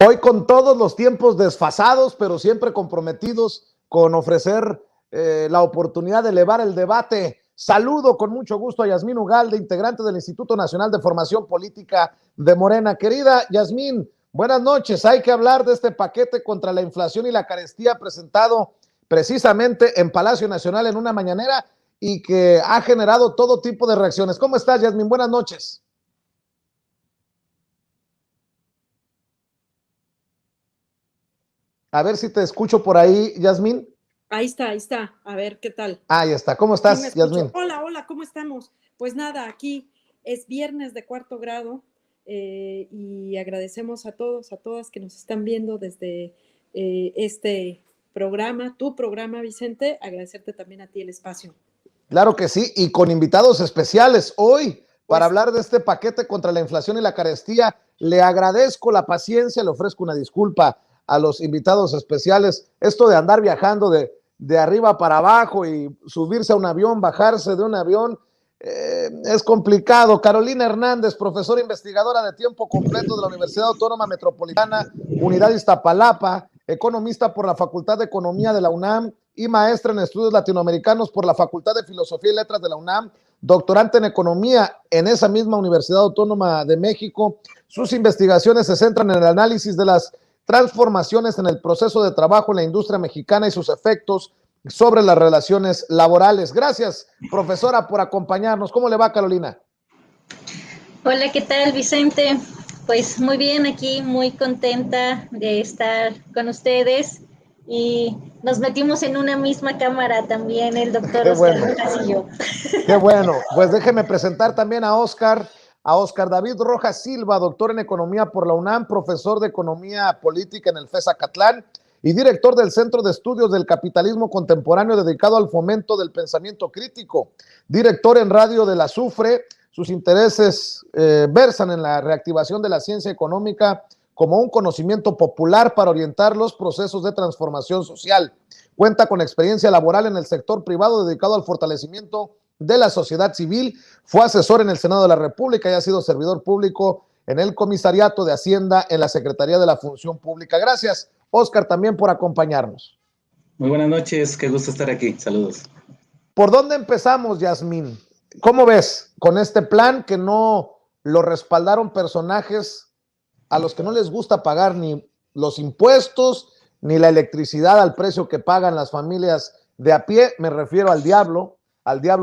Hoy con todos los tiempos desfasados, pero siempre comprometidos con ofrecer la oportunidad de elevar el debate. Saludo con mucho gusto a Yasmín Ugalde, integrante del Instituto Nacional de Formación Política de Morena. Querida Yasmín, buenas noches. Hay que hablar de este paquete contra la inflación y la carestía presentado precisamente en Palacio Nacional en una mañanera y que ha generado todo tipo de reacciones. ¿Cómo estás, Yasmín? Buenas noches. A ver si te escucho por ahí, Yasmín. Ahí está, ahí está. A ver, ¿qué tal? Ahí está. ¿Cómo Sí, me estás, escucho. Yasmín? Hola, hola, ¿cómo estamos? Pues nada, aquí es viernes de cuarto grado y agradecemos a todos, a todas que nos están viendo desde este programa, tu programa, Vicente. Agradecerte también a ti el espacio. Claro que sí, y con invitados especiales hoy para Pues, hablar de este paquete contra la inflación y la carestía. Le agradezco la paciencia, le ofrezco una disculpa a los invitados especiales. Esto de andar viajando de arriba para abajo y subirse a un avión, bajarse de un avión, es complicado. Carolina Hernández, profesora investigadora de tiempo completo de la Universidad Autónoma Metropolitana, Unidad Iztapalapa, economista por la Facultad de Economía de la UNAM y maestra en estudios latinoamericanos por la Facultad de Filosofía y Letras de la UNAM, doctorante en economía en esa misma Universidad Autónoma de México. Sus investigaciones se centran en el análisis de las transformaciones en el proceso de trabajo en la industria mexicana y sus efectos sobre las relaciones laborales. Gracias, profesora, por acompañarnos. ¿Cómo le va, Carolina? Hola, ¿qué tal, Vicente? Pues muy bien, aquí muy contenta de estar con ustedes y nos metimos en una misma cámara también el doctor Qué Oscar bueno. Rojas y yo. Qué bueno. Pues déjeme presentar también a Oscar David Rojas Silva, doctor en economía por la UNAM, profesor de economía política en el FES Acatlán y director del Centro de Estudios del Capitalismo Contemporáneo dedicado al fomento del pensamiento crítico, director en radio de la SUFRE. Sus intereses versan en la reactivación de la ciencia económica como un conocimiento popular para orientar los procesos de transformación social. Cuenta con experiencia laboral en el sector privado dedicado al fortalecimiento de la sociedad civil, fue asesor en el Senado de la República y ha sido servidor público en el Comisariato de Hacienda en la Secretaría de la Función Pública. Gracias, Oscar, también por acompañarnos. Muy buenas noches, qué gusto estar aquí. Saludos. ¿Por dónde empezamos, Yasmín? ¿Cómo ves con este plan que no lo respaldaron personajes a los que no les gusta pagar ni los impuestos ni la electricidad al precio que pagan las familias de a pie? Me refiero al diablo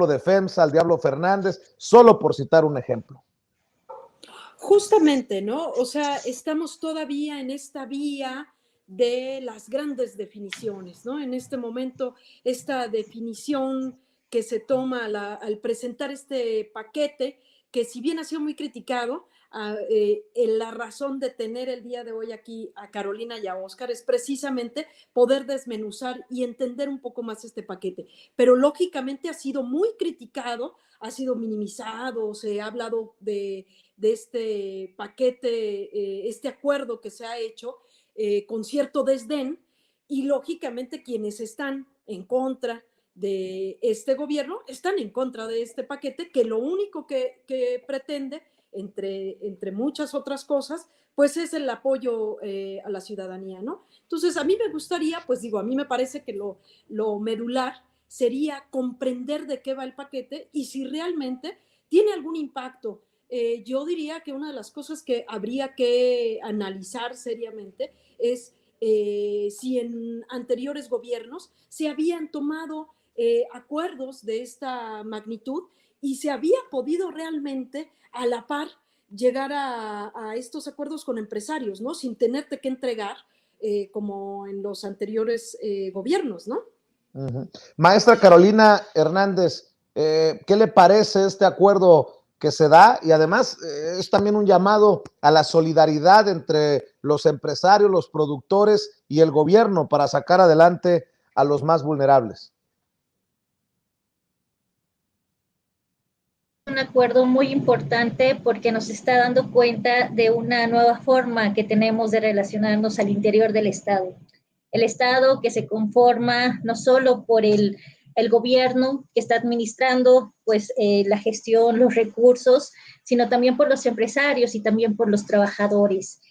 de FEMSA, al diablo Fernández, solo por citar un ejemplo. justamente, ¿no? O sea, estamos todavía en esta vía de las grandes definiciones, ¿no? En este momento, esta definición que se toma al presentar este paquete, que si bien ha sido muy criticado, la razón de tener el día de hoy aquí a Carolina y a Oscar es precisamente poder desmenuzar y entender un poco más este paquete. Pero lógicamente ha sido muy criticado, ha sido minimizado, se ha hablado de este paquete, este acuerdo que se ha hecho con cierto desdén, y lógicamente quienes están en contra de este gobierno están en contra de este paquete, que lo único que pretende, entre muchas otras cosas, pues es el apoyo a la ciudadanía, ¿no? Entonces, a mí me gustaría, pues digo, a mí me parece que lo medular sería comprender de qué va el paquete y si realmente tiene algún impacto. Yo diría que una de las cosas que habría que analizar seriamente es si en anteriores gobiernos se habían tomado acuerdos de esta magnitud y se había podido realmente a la par llegar a estos acuerdos con empresarios, ¿no? Sin tenerte que entregar como en los anteriores gobiernos, ¿no? Maestra Carolina Hernández, ¿qué le parece este acuerdo que se da? Y además es también un llamado a la solidaridad entre los empresarios, los productores y el gobierno para sacar adelante a los más vulnerables. Un acuerdo muy importante porque nos está dando cuenta de una nueva forma que tenemos de relacionarnos al interior del Estado. El Estado que se conforma no solo por el gobierno que está administrando pues, la gestión, los recursos, sino también por los empresarios y también por los trabajadores.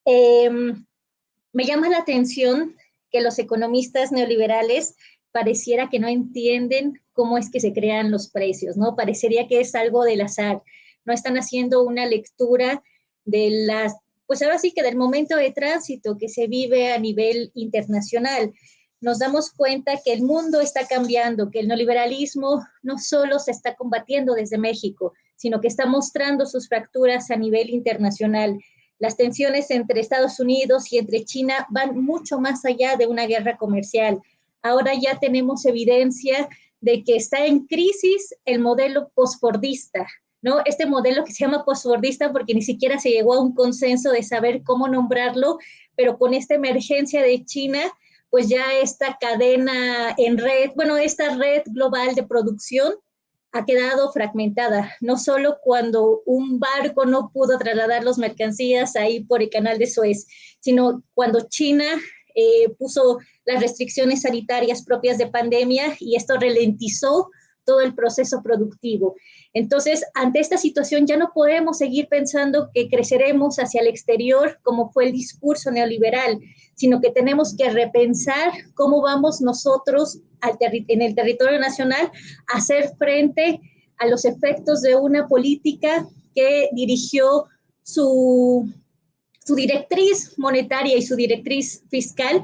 Me llama la atención que los economistas neoliberales pareciera que no entienden cómo es que se crean los precios, ¿no? Parecería que es algo del azar. No están haciendo una lectura de las, pues ahora sí que del momento de tránsito que se vive a nivel internacional. Nos damos cuenta que el mundo está cambiando, que el neoliberalismo no solo se está combatiendo desde México, sino que está mostrando sus fracturas a nivel internacional. Las tensiones entre Estados Unidos y entre China van mucho más allá de una guerra comercial. Ahora ya tenemos evidencia de que está en crisis el modelo posfordista, ¿no? Este modelo que se llama posfordista porque ni siquiera se llegó a un consenso de saber cómo nombrarlo, pero con esta emergencia de China, pues ya esta cadena en red, bueno, esta red global de producción ha quedado fragmentada, no solo cuando un barco no pudo trasladar las mercancías ahí por el canal de Suez, sino cuando China puso las restricciones sanitarias propias de pandemia y esto ralentizó todo el proceso productivo. Entonces, ante esta situación ya no podemos seguir pensando que creceremos hacia el exterior como fue el discurso neoliberal, sino que tenemos que repensar cómo vamos nosotros en el territorio nacional a hacer frente a los efectos de una política que dirigió su directriz monetaria y su directriz fiscal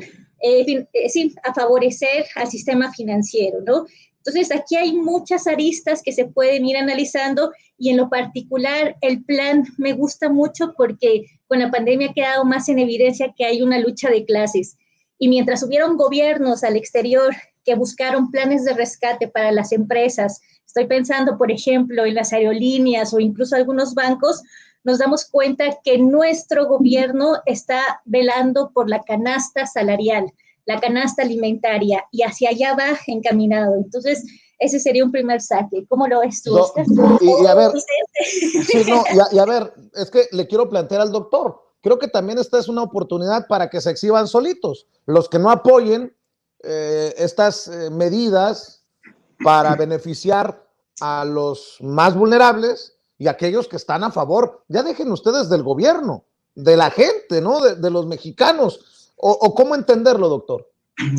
a favorecer al sistema financiero, ¿no? Entonces, aquí hay muchas aristas que se pueden ir analizando y en lo particular el plan me gusta mucho porque con la pandemia ha quedado más en evidencia que hay una lucha de clases. Y mientras hubieron gobiernos al exterior que buscaron planes de rescate para las empresas, estoy pensando, por ejemplo, en las aerolíneas o incluso algunos bancos, nos damos cuenta que nuestro gobierno está velando por la canasta salarial, la canasta alimentaria, y hacia allá va encaminado. Entonces, ese sería un primer saque. ¿Cómo lo ves tú, Oscar? Y a ver, sí, no, y a ver, es que le quiero plantear al doctor, creo que también esta es una oportunidad para que se exhiban solitos, los que no apoyen estas medidas para beneficiar a los más vulnerables y aquellos que están a favor. Ya dejen ustedes del gobierno, de la gente, ¿no? De los mexicanos. ¿O cómo entenderlo, doctor?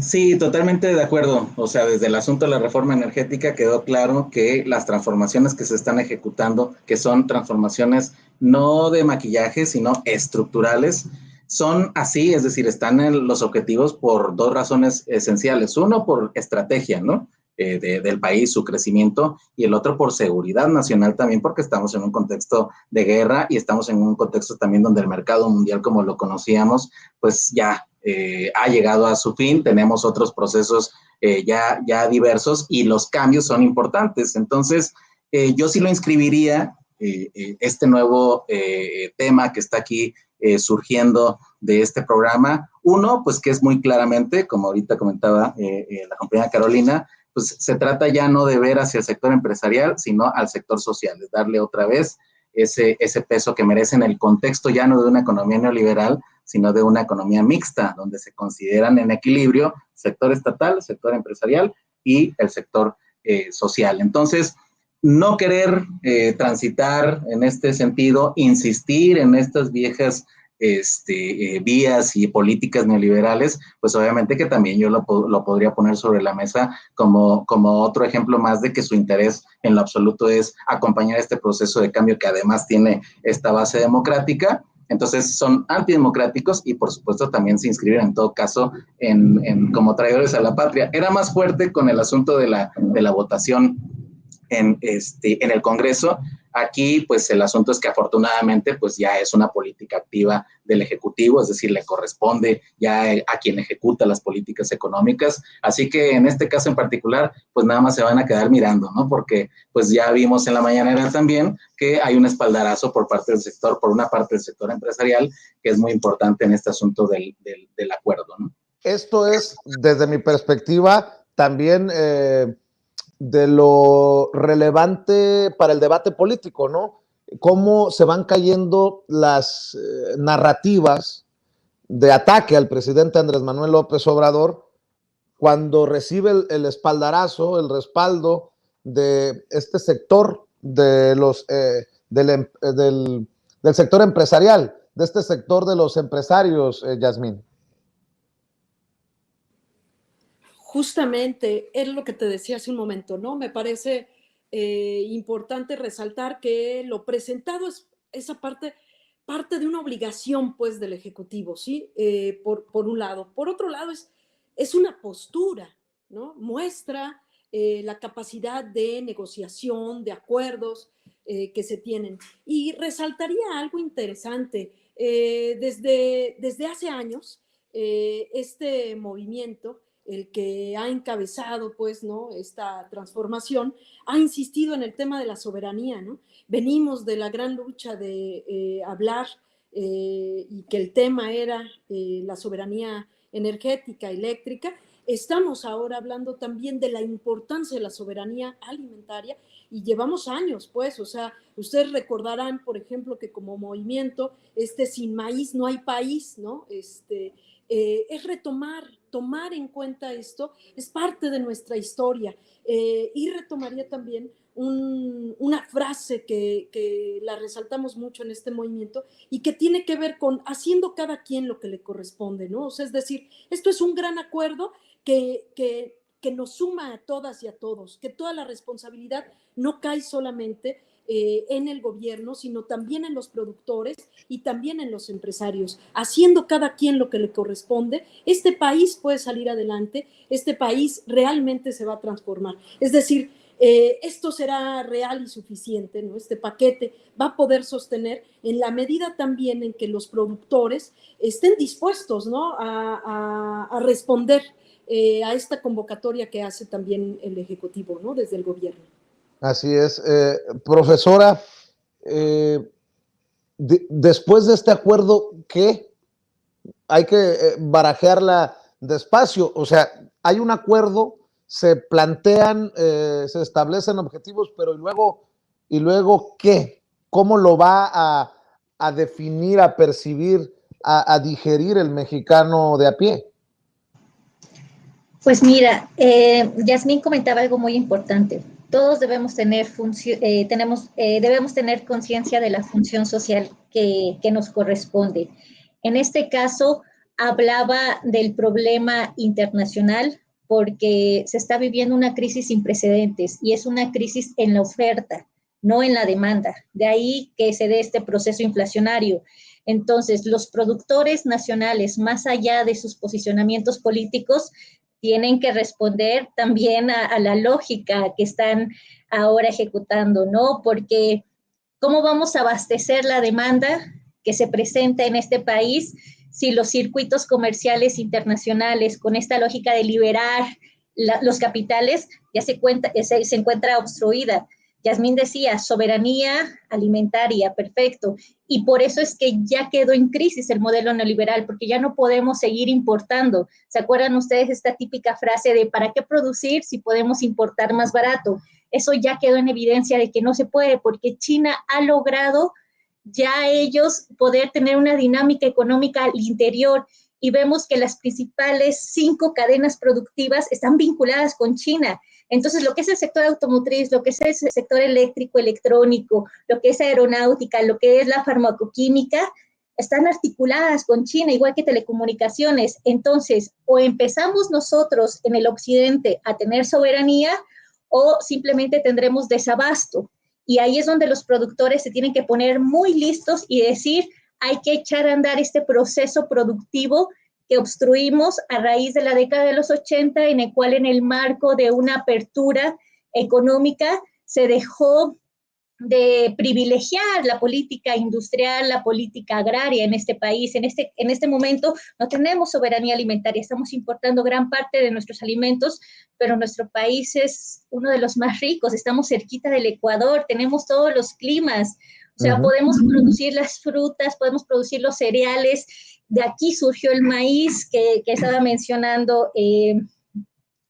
Sí, totalmente de acuerdo. O sea, desde el asunto de la reforma energética quedó claro que las transformaciones que se están ejecutando, que son transformaciones no de maquillaje, sino estructurales, son así, es decir, están en los objetivos por dos razones esenciales. Uno, por estrategia, ¿no? Del país, su crecimiento, y el otro por seguridad nacional también, porque estamos en un contexto de guerra y estamos en un contexto también donde el mercado mundial, como lo conocíamos, pues ya ha llegado a su fin, tenemos otros procesos ya diversos y los cambios son importantes. Entonces, yo sí lo inscribiría, este nuevo tema que está aquí surgiendo de este programa. Uno, pues que es muy claramente, como ahorita comentaba la compañera Carolina, pues se trata ya no de ver hacia el sector empresarial, sino al sector social, de darle otra vez ese peso que merece en el contexto ya no de una economía neoliberal, sino de una economía mixta, donde se consideran en equilibrio sector estatal, sector empresarial y el sector social. Entonces, no querer transitar en este sentido, insistir en estas viejas vías y políticas neoliberales, pues obviamente que también yo lo podría poner sobre la mesa como otro ejemplo más de que su interés en lo absoluto es acompañar este proceso de cambio que además tiene esta base democrática. Entonces son antidemocráticos y por supuesto también se inscriben en todo caso como traidores a la patria. Era más fuerte con el asunto de la votación en el Congreso. Aquí, pues, el asunto es que afortunadamente, pues, ya es una política activa del Ejecutivo, es decir, le corresponde ya a quien ejecuta las políticas económicas. Así que en este caso en particular, pues, nada más se van a quedar mirando, ¿no? Porque, pues, ya vimos en la mañanera también que hay un espaldarazo por una parte del sector empresarial, que es muy importante en este asunto del acuerdo, ¿no? Esto es, desde mi perspectiva, también de lo relevante para el debate político, ¿no? Cómo se van cayendo las narrativas de ataque al presidente Andrés Manuel López Obrador cuando recibe el espaldarazo, el respaldo de este sector de del sector empresarial. de este sector de los empresarios, Yasmín. Justamente, es lo que te decía hace un momento, ¿no? Me parece importante resaltar que lo presentado es esa parte de una obligación, pues, del Ejecutivo, ¿sí? Por un lado. Por otro lado, es una postura, ¿no? Muestra la capacidad de negociación, de acuerdos que se tienen. Y resaltaría algo interesante. Desde hace años, este movimiento, el que ha encabezado, pues, ¿no?, esta transformación, ha insistido en el tema de la soberanía, ¿no? Venimos de la gran lucha de hablar y que el tema era la soberanía energética, eléctrica. Estamos ahora hablando también de la importancia de la soberanía alimentaria y llevamos años, pues, o sea, ustedes recordarán, por ejemplo, que como movimiento, sin maíz no hay país, ¿no? Es tomar en cuenta esto, es parte de nuestra historia. Y retomaría también una frase que la resaltamos mucho en este movimiento y que tiene que ver con haciendo cada quien lo que le corresponde, ¿no? O sea, es decir, esto es un gran acuerdo que nos suma a todas y a todos, que toda la responsabilidad no cae solamente en el gobierno, sino también en los productores y también en los empresarios. Haciendo cada quien lo que le corresponde, este país puede salir adelante, este país realmente se va a transformar. Es decir, esto será real y suficiente, ¿no? Este paquete va a poder sostener en la medida también en que los productores estén dispuestos, ¿no?, a responder a esta convocatoria que hace también el Ejecutivo, ¿no?, desde el gobierno. Así es. Profesora, después de este acuerdo, ¿qué? Hay que barajearla despacio. O sea, hay un acuerdo, se plantean, se establecen objetivos, pero ¿y luego qué? ¿Cómo lo va a definir, a percibir, a digerir el mexicano de a pie? Pues mira, Yasmín comentaba algo muy importante. Todos debemos tener debemos tener conciencia de la función social que nos corresponde. En este caso, hablaba del problema internacional porque se está viviendo una crisis sin precedentes y es una crisis en la oferta, no en la demanda. De ahí que se dé este proceso inflacionario. Entonces, los productores nacionales, más allá de sus posicionamientos políticos, tienen que responder también a la lógica que están ahora ejecutando, ¿no? Porque ¿cómo vamos a abastecer la demanda que se presenta en este país si los circuitos comerciales internacionales, con esta lógica de liberar los capitales, ya se encuentra obstruida? Yasmín decía, soberanía alimentaria, perfecto. Y por eso es que ya quedó en crisis el modelo neoliberal, porque ya no podemos seguir importando. ¿Se acuerdan ustedes esta típica frase de ¿para qué producir si podemos importar más barato? Eso ya quedó en evidencia de que no se puede, porque China ha logrado ya ellos poder tener una dinámica económica al interior y vemos que las principales 5 cadenas productivas están vinculadas con China. Entonces, lo que es el sector automotriz, lo que es el sector eléctrico, electrónico, lo que es aeronáutica, lo que es la farmacoquímica, están articuladas con China, igual que telecomunicaciones. Entonces, o empezamos nosotros en el occidente a tener soberanía o simplemente tendremos desabasto. Y ahí es donde los productores se tienen que poner muy listos y decir, hay que echar a andar este proceso productivo que obstruimos a raíz de la década de los 80, en el cual en el marco de una apertura económica se dejó de privilegiar la política industrial, la política agraria en este país. En este momento no tenemos soberanía alimentaria, estamos importando gran parte de nuestros alimentos, pero nuestro país es uno de los más ricos, estamos cerquita del Ecuador, tenemos todos los climas, o sea, podemos producir las frutas, podemos producir los cereales. De aquí surgió el maíz que estaba mencionando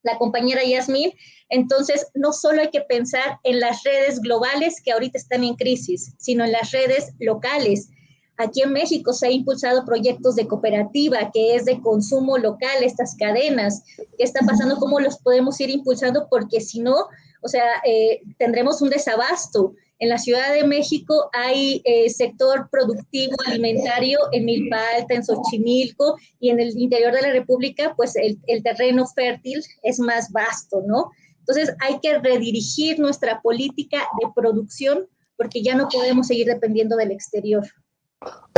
la compañera Yasmín. Entonces, no solo hay que pensar en las redes globales que ahorita están en crisis, sino en las redes locales. Aquí en México se han impulsado proyectos de cooperativa, que es de consumo local, estas cadenas. ¿Qué está pasando? ¿Cómo los podemos ir impulsando? Porque si no, o sea, tendremos un desabasto. En la Ciudad de México hay sector productivo alimentario en Milpa Alta, en Xochimilco, y en el interior de la República, pues el terreno fértil es más vasto, ¿no? Entonces hay que redirigir nuestra política de producción porque ya no podemos seguir dependiendo del exterior.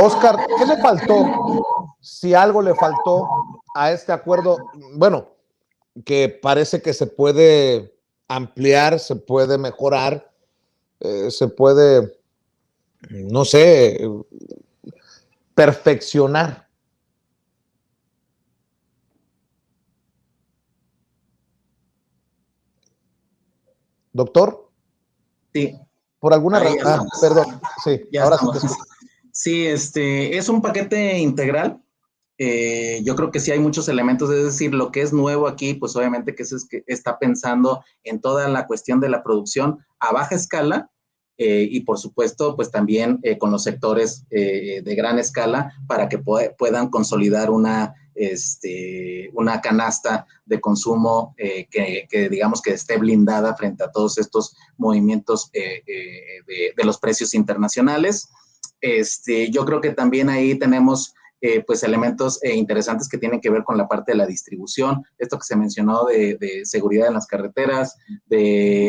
Oscar, ¿qué le faltó? Si algo le faltó a este acuerdo, bueno, que parece que se puede ampliar, se puede mejorar, se puede, no sé, perfeccionar. Doctor, Sí, por alguna ahí razón, perdón, sí, ya ahora sí estamos. te escucho. Sí, es un paquete integral. Yo creo que sí hay muchos elementos, es decir, lo que es nuevo aquí, pues obviamente que es que está pensando en toda la cuestión de la producción a baja escala y por supuesto, pues también con los sectores de gran escala para que puedan consolidar una canasta de consumo que digamos que esté blindada frente a todos estos movimientos de los precios internacionales. Yo creo que también ahí tenemos pues elementos interesantes que tienen que ver con la parte de la distribución, esto que se mencionó de seguridad en las carreteras,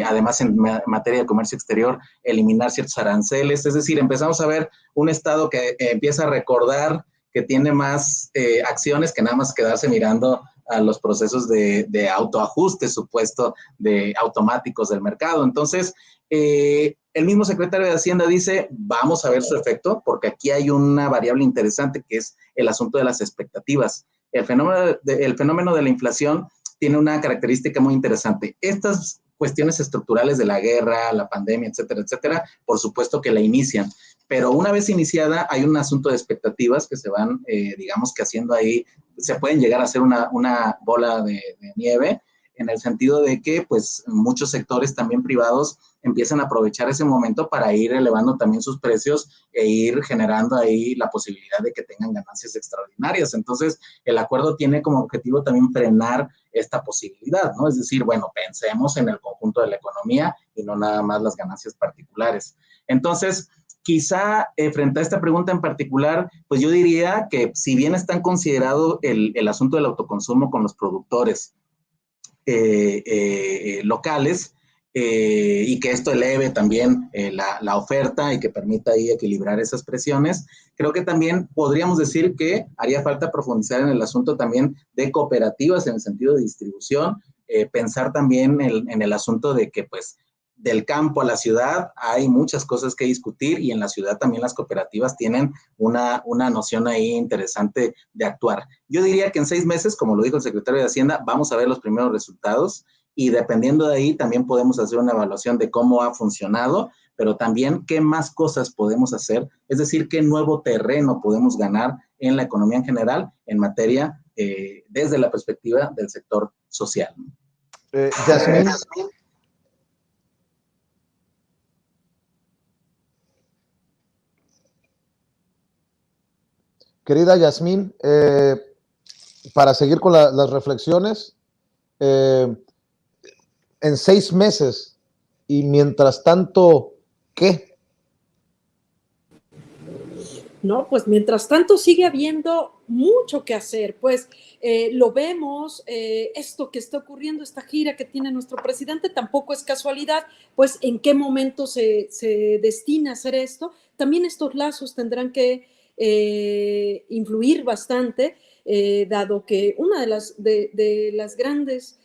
además en materia de comercio exterior, eliminar ciertos aranceles, es decir, empezamos a ver un Estado que empieza a recordar que tiene más acciones que nada más quedarse mirando a los procesos de autoajuste supuesto de automáticos del mercado. Entonces, el mismo secretario de Hacienda dice, vamos a ver su efecto, porque aquí hay una variable interesante que es el asunto de las expectativas. El fenómeno de la inflación tiene una característica muy interesante. Estas cuestiones estructurales de la guerra, la pandemia, etcétera, etcétera, por supuesto que la inician, pero una vez iniciada hay un asunto de expectativas que se van, digamos que haciendo ahí, se pueden llegar a hacer una bola de nieve, en el sentido de que pues muchos sectores también privados empiezan a aprovechar ese momento para ir elevando también sus precios e ir generando ahí la posibilidad de que tengan ganancias extraordinarias. Entonces, el acuerdo tiene como objetivo también frenar esta posibilidad, ¿no? Es decir, bueno, pensemos en el conjunto de la economía y no nada más las ganancias particulares. Entonces, quizá frente a esta pregunta en particular, pues yo diría que si bien está considerado el asunto del autoconsumo con los productores, locales y que esto eleve también la oferta y que permita ahí equilibrar esas presiones. Creo que también podríamos decir que haría falta profundizar en el asunto también de cooperativas en el sentido de distribución, pensar también en el asunto de que pues del campo a la ciudad hay muchas cosas que discutir y en la ciudad también las cooperativas tienen una noción ahí interesante de actuar. Yo diría que en 6 meses, como lo dijo el secretario de Hacienda, vamos a ver los primeros resultados y dependiendo de ahí también podemos hacer una evaluación de cómo ha funcionado, pero también qué más cosas podemos hacer, es decir, qué nuevo terreno podemos ganar en la economía en general en materia desde la perspectiva del sector social. Yasmín. Querida Yasmín, para seguir con las reflexiones, en 6 meses y mientras tanto, ¿qué? No, pues mientras tanto sigue habiendo mucho que hacer, pues lo vemos, esto que está ocurriendo, esta gira que tiene nuestro presidente, tampoco es casualidad, pues en qué momento se destina a hacer esto. También estos lazos tendrán que influir bastante, dado que una de las grandes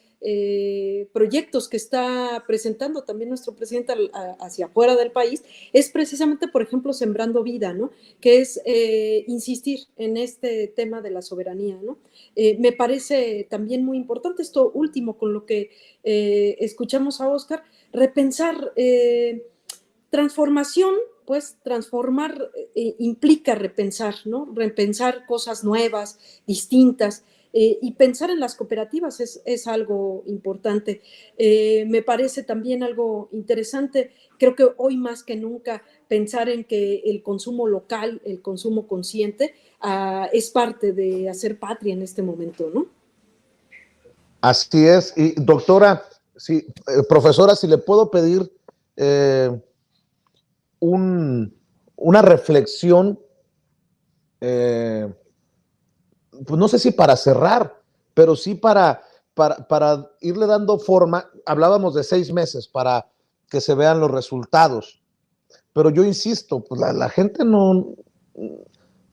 proyectos que está presentando también nuestro presidente hacia afuera del país es precisamente, por ejemplo, Sembrando Vida, ¿no? Que es insistir en este tema de la soberanía, ¿no? Me parece también muy importante esto último con lo que escuchamos a Oscar, repensar transformación, pues transformar implica repensar, ¿no? Repensar cosas nuevas, distintas, y pensar en las cooperativas es algo importante. Me parece también algo interesante, creo que hoy más que nunca, pensar en que el consumo local, el consumo consciente, es parte de hacer patria en este momento, ¿no? Así es. Y doctora, sí, profesora, si le puedo pedir una reflexión, pues no sé si para cerrar, pero sí para irle dando forma. Hablábamos de 6 meses para que se vean los resultados, pero yo insisto, pues la gente no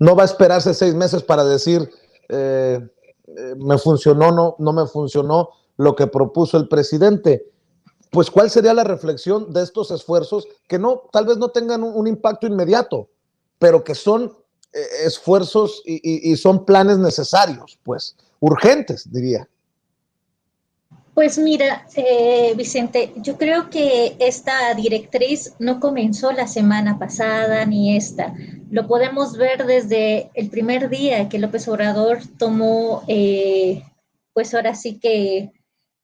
va a esperarse 6 meses para decir me funcionó, no me funcionó lo que propuso el presidente. Pues, ¿cuál sería la reflexión de estos esfuerzos que tal vez no tengan un impacto inmediato, pero que son esfuerzos y son planes necesarios, pues, urgentes, diría? Pues mira, Vicente, yo creo que esta directriz no comenzó la semana pasada ni esta. Lo podemos ver desde el primer día que López Obrador tomó, pues ahora sí que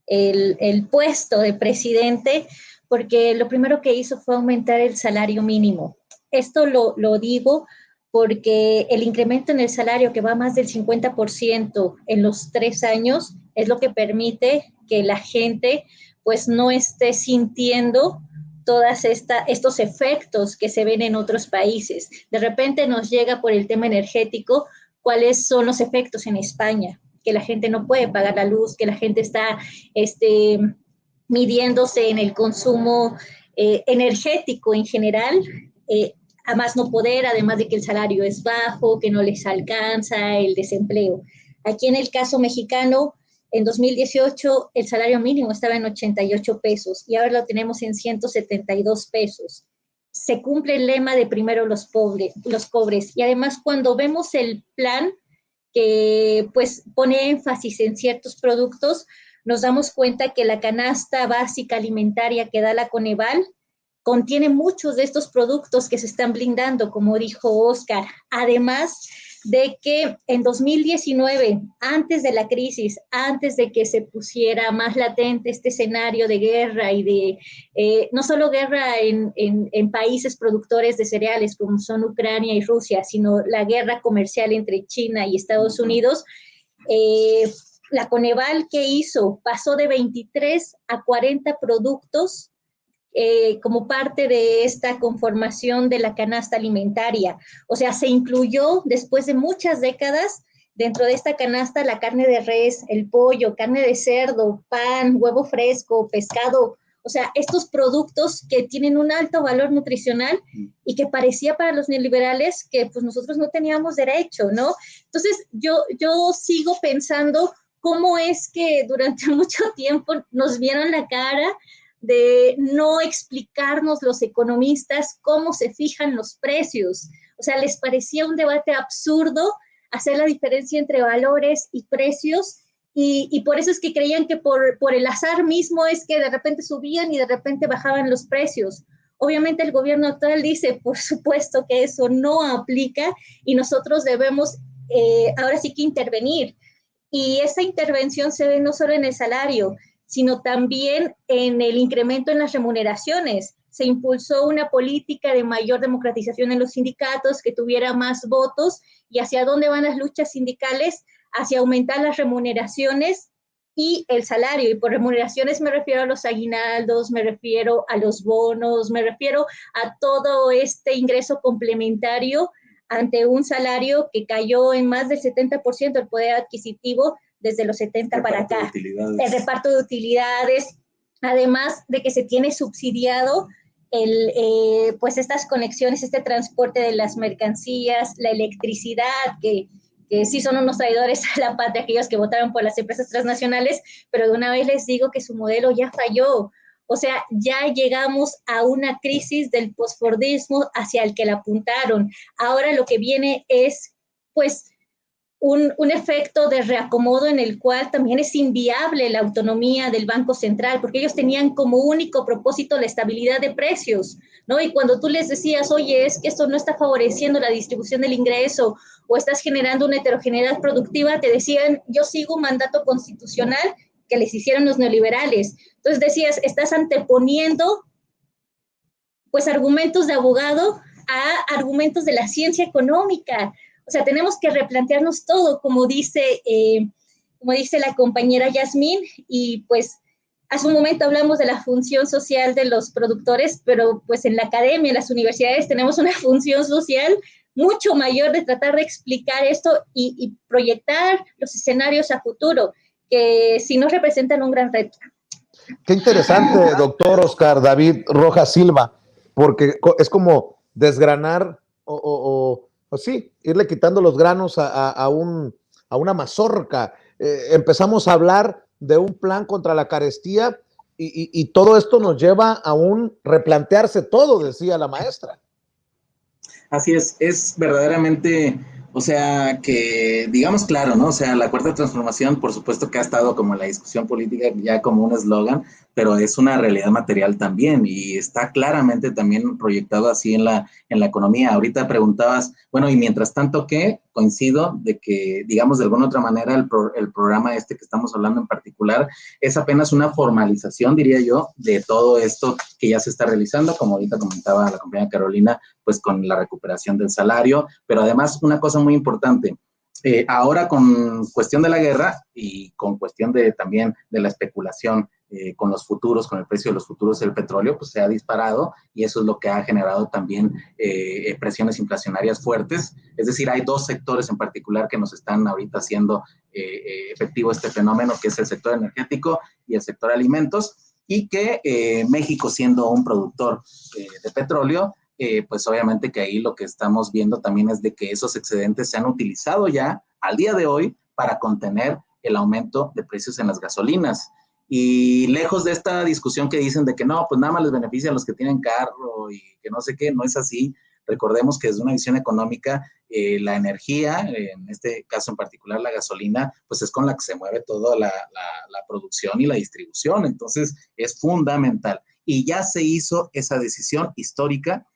el puesto de presidente, porque lo primero que hizo fue aumentar el salario mínimo. Esto lo digo porque el incremento en el salario, que va más del 50% en los 3 años, es lo que permite que la gente pues no esté sintiendo todos estos efectos que se ven en otros países. De repente nos llega por el tema energético cuáles son los efectos en España, que la gente no puede pagar la luz, que la gente está midiéndose en el consumo energético en general, a más no poder, además de que el salario es bajo, que no les alcanza, el desempleo. Aquí en el caso mexicano, en 2018 el salario mínimo estaba en 88 pesos y ahora lo tenemos en 172 pesos. Se cumple el lema de primero los pobres. Y además cuando vemos el plan que pues pone énfasis en ciertos productos, nos damos cuenta que la canasta básica alimentaria que da la Coneval contiene muchos de estos productos que se están blindando, como dijo Oscar. Además de que en 2019, antes de la crisis, antes de que se pusiera más latente este escenario de guerra y de no solo guerra en países productores de cereales como son Ucrania y Rusia, sino la guerra comercial entre China y Estados Unidos, la Coneval, ¿qué hizo? Pasó de 23 a 40 productos como parte de esta conformación de la canasta alimentaria. O sea, se incluyó después de muchas décadas dentro de esta canasta la carne de res, el pollo, carne de cerdo, pan, huevo fresco, pescado. O sea, estos productos que tienen un alto valor nutricional y que parecía para los neoliberales que pues nosotros no teníamos derecho, ¿no? Entonces, yo sigo pensando cómo es que durante mucho tiempo nos vieron la cara de no explicarnos los economistas cómo se fijan los precios. O sea, les parecía un debate absurdo hacer la diferencia entre valores y precios, y por eso es que creían que por el azar mismo es que de repente subían y de repente bajaban los precios. Obviamente el gobierno actual dice, por supuesto que eso no aplica y nosotros debemos ahora sí que intervenir. Y esa intervención se ve no solo en el salario, sino también en el incremento en las remuneraciones. Se impulsó una política de mayor democratización en los sindicatos, que tuviera más votos. ¿Y hacia dónde van las luchas sindicales? Hacia aumentar las remuneraciones y el salario. Y por remuneraciones me refiero a los aguinaldos, me refiero a los bonos, me refiero a todo este ingreso complementario ante un salario que cayó en más del 70% del poder adquisitivo desde los 70 para acá. El reparto de utilidades, además de que se tiene subsidiado pues estas conexiones, este transporte de las mercancías, la electricidad, que sí son unos traidores a la patria, aquellos que votaron por las empresas transnacionales, pero de una vez les digo que su modelo ya falló. O sea, ya llegamos a una crisis del posfordismo hacia el que la apuntaron. Ahora lo que viene es, pues, un efecto de reacomodo en el cual también es inviable la autonomía del Banco Central, porque ellos tenían como único propósito la estabilidad de precios, ¿no? Y cuando tú les decías, oye, es que esto no está favoreciendo la distribución del ingreso o estás generando una heterogeneidad productiva, te decían, yo sigo un mandato constitucional que les hicieron los neoliberales. Entonces decías, estás anteponiendo pues argumentos de abogado a argumentos de la ciencia económica. O sea, tenemos que replantearnos todo, como dice la compañera Yasmín, y pues Hace un momento hablamos de la función social de los productores, pero pues en la academia, en las universidades, tenemos una función social mucho mayor de tratar de explicar esto y proyectar los escenarios a futuro, que sí nos representan un gran reto. Qué interesante, doctor Oscar David Rojas Silva, porque es como desgranar o sí, irle quitando los granos a una mazorca. Empezamos a hablar de un plan contra la carestía y todo esto nos lleva a un replantearse todo, decía la maestra. Así es verdaderamente, o sea, que digamos claro, ¿no? O sea, la cuarta transformación, por supuesto que ha estado como en la discusión política ya como un eslogan, pero es una realidad material también y está claramente también proyectado así en la economía. Ahorita preguntabas, bueno, y mientras tanto, ¿qué? Coincido de que, digamos, de alguna otra manera el programa este que estamos hablando en particular es apenas una formalización, diría yo, de todo esto que ya se está realizando, como ahorita comentaba la compañera Carolina, pues con la recuperación del salario, pero además una cosa muy importante, ahora con cuestión de la guerra y con cuestión de también de la especulación con los futuros, con el precio de los futuros del petróleo, pues se ha disparado y eso es lo que ha generado también presiones inflacionarias fuertes. Es decir, hay dos sectores en particular que nos están ahorita haciendo efectivo este fenómeno, que es el sector energético y el sector alimentos, y que México, siendo un productor de petróleo, pues obviamente que ahí lo que estamos viendo también es de que esos excedentes se han utilizado ya al día de hoy para contener el aumento de precios en las gasolinas. Y lejos de esta discusión que dicen de que no, pues nada más les beneficia a los que tienen carro y que no sé qué, no es así. Recordemos que desde una visión económica, la energía, en este caso en particular la gasolina, pues es con la que se mueve toda la producción y la distribución. Entonces es fundamental. Y ya se hizo esa decisión histórica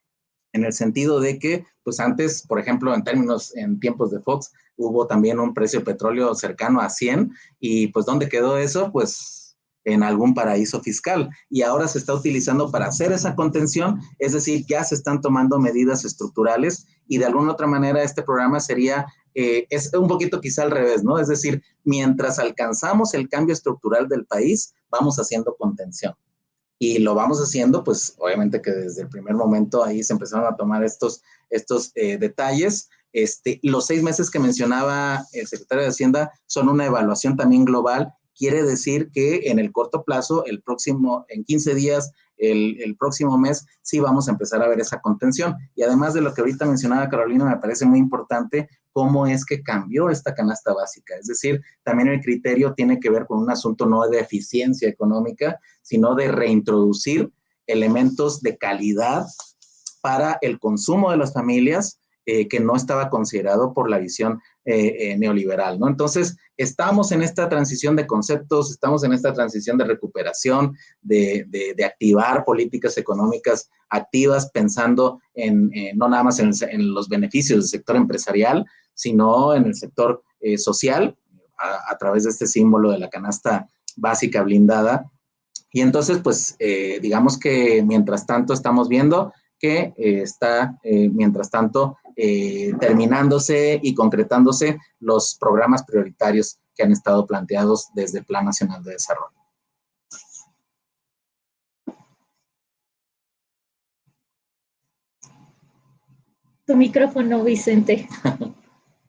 en el sentido de que, pues antes, por ejemplo, en tiempos de Fox, hubo también un precio de petróleo cercano a 100 y pues ¿dónde quedó eso? Pues en algún paraíso fiscal. Y ahora se está utilizando para hacer esa contención, es decir, ya se están tomando medidas estructurales y de alguna otra manera este programa sería, es un poquito quizá al revés, ¿no? Es decir, mientras alcanzamos el cambio estructural del país, vamos haciendo contención. Y lo vamos haciendo, pues obviamente que desde el primer momento ahí se empezaron a tomar estos detalles. Los 6 meses que mencionaba el secretario de Hacienda son una evaluación también global. Quiere decir que en el corto plazo, en 15 días, el próximo mes, sí vamos a empezar a ver esa contención. Y además de lo que ahorita mencionaba Carolina, me parece muy importante cómo es que cambió esta canasta básica. Es decir, también el criterio tiene que ver con un asunto no de eficiencia económica, sino de reintroducir elementos de calidad para el consumo de las familias que no estaba considerado por la visión neoliberal, ¿no? Entonces, estamos en esta transición de conceptos, estamos en esta transición de recuperación, de activar políticas económicas activas, pensando no nada más en los beneficios del sector empresarial, sino en el sector social, a través de este símbolo de la canasta básica blindada. Y entonces, pues, digamos que mientras tanto estamos viendo que está, mientras tanto, terminándose y concretándose los programas prioritarios que han estado planteados desde el Plan Nacional de Desarrollo. Tu micrófono, Vicente.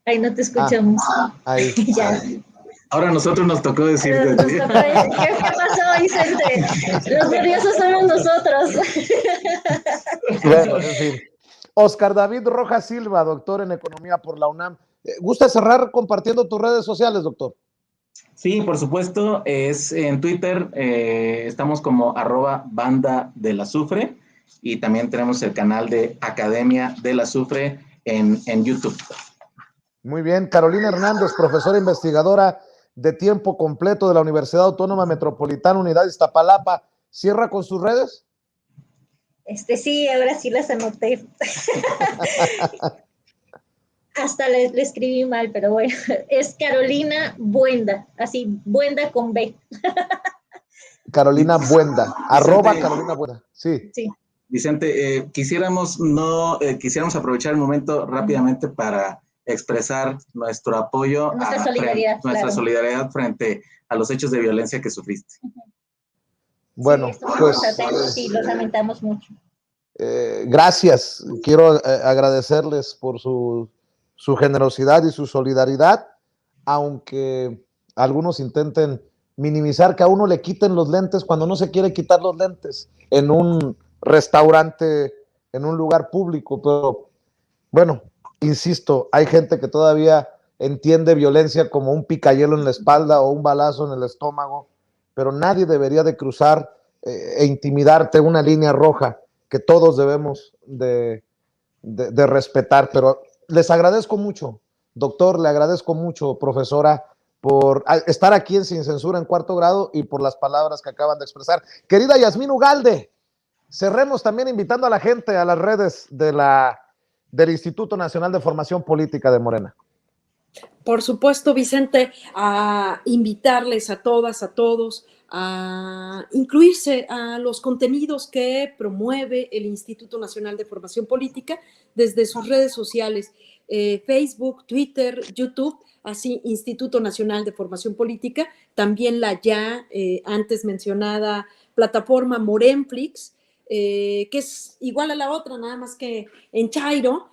Ahí no te escuchamos. Ahí. Ya. Ahora a nosotros nos tocó decir. ¿Qué pasó, Vicente? Los nerviosos somos nosotros. Bueno, en fin. Oscar David Rojas Silva, doctor en Economía por la UNAM. ¿Gusta cerrar compartiendo tus redes sociales, doctor? Sí, por supuesto. Es en Twitter, estamos como @bandadelazufre y también tenemos el canal de Academia del Azufre en YouTube. Muy bien. Carolina Hernández, profesora investigadora de tiempo completo de la Universidad Autónoma Metropolitana Unidad Iztapalapa. ¿Cierra con sus redes? Sí, ahora sí las anoté. Hasta le escribí mal, pero bueno, es Carolina Buenda, así, Buenda con B. Carolina Buenda, @Carolina Buenda. Sí. Sí. Vicente, quisiéramos aprovechar el momento rápidamente para expresar nuestro apoyo, nuestra solidaridad frente a los hechos de violencia que sufriste. Bueno, sí, estuvimos pues atentos y lo lamentamos mucho. Gracias. Quiero agradecerles por su generosidad y su solidaridad, aunque algunos intenten minimizar que a uno le quiten los lentes cuando no se quiere quitar los lentes en un restaurante, en un lugar público. Pero bueno, insisto, hay gente que todavía entiende violencia como un picayelo en la espalda o un balazo en el estómago, pero nadie debería de cruzar e intimidarte una línea roja que todos debemos de respetar. Pero les agradezco mucho, doctor, le agradezco mucho, profesora, por estar aquí en Sin Censura en Cuarto Grado y por las palabras que acaban de expresar. Querida Yasmín Ugalde, cerremos también invitando a la gente a las redes del Instituto Nacional de Formación Política de Morena. Por supuesto, Vicente, a invitarles a todas, a todos, a incluirse a los contenidos que promueve el Instituto Nacional de Formación Política desde sus redes sociales, Facebook, Twitter, YouTube, así Instituto Nacional de Formación Política, también la ya antes mencionada plataforma Morenflix, que es igual a la otra, nada más que en Chairo,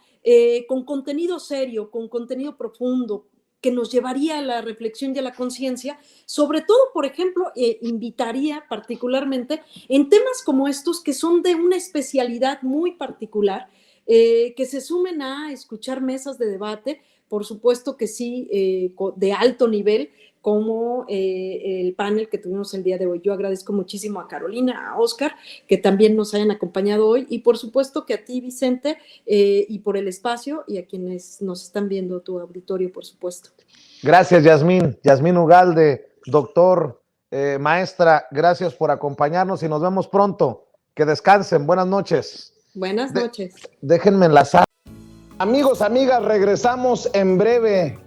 con contenido serio, con contenido profundo, que nos llevaría a la reflexión y a la conciencia, sobre todo, por ejemplo, invitaría particularmente en temas como estos que son de una especialidad muy particular, que se sumen a escuchar mesas de debate, por supuesto que sí, de alto nivel, como el panel que tuvimos el día de hoy. Yo agradezco muchísimo a Carolina, a Oscar, que también nos hayan acompañado hoy, y por supuesto que a ti, Vicente, y por el espacio, y a quienes nos están viendo, tu auditorio, por supuesto. Gracias, Yasmín. Yasmín Ugalde, doctor, maestra, gracias por acompañarnos y nos vemos pronto. Que descansen. Buenas noches. Buenas noches. Déjenme enlazar. Amigos, amigas, regresamos en breve,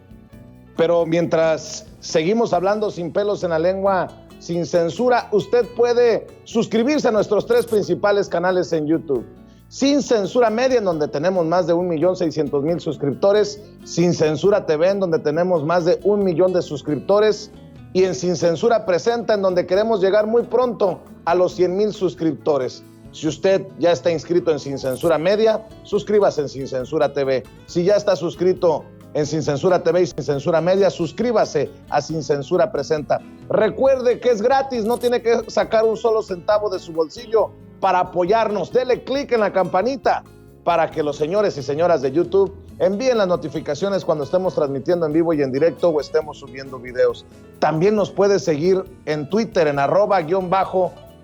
pero mientras seguimos hablando sin pelos en la lengua, sin censura, usted puede suscribirse a nuestros 3 principales canales en YouTube. Sin Censura Media, en donde tenemos más de 1,600,000 suscriptores, Sin Censura TV, en donde tenemos más de 1 millón de suscriptores, y en Sin Censura Presenta, en donde queremos llegar muy pronto a los 100,000 suscriptores. Si usted ya está inscrito en Sin Censura Media, suscríbase en Sin Censura TV. Si ya está suscrito en Sin Censura TV y Sin Censura Media, suscríbase a Sin Censura Presenta. Recuerde que es gratis, no tiene que sacar un solo centavo de su bolsillo para apoyarnos. Dele clic en la campanita para que los señores y señoras de YouTube envíen las notificaciones cuando estemos transmitiendo en vivo y en directo o estemos subiendo videos. También nos puede seguir en Twitter en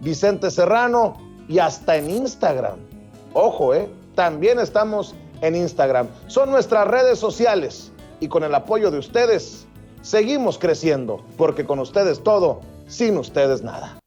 @Vicente Serrano y hasta en Instagram. Ojo, también estamos en Instagram. Son nuestras redes sociales y con el apoyo de ustedes seguimos creciendo, porque con ustedes todo, sin ustedes nada.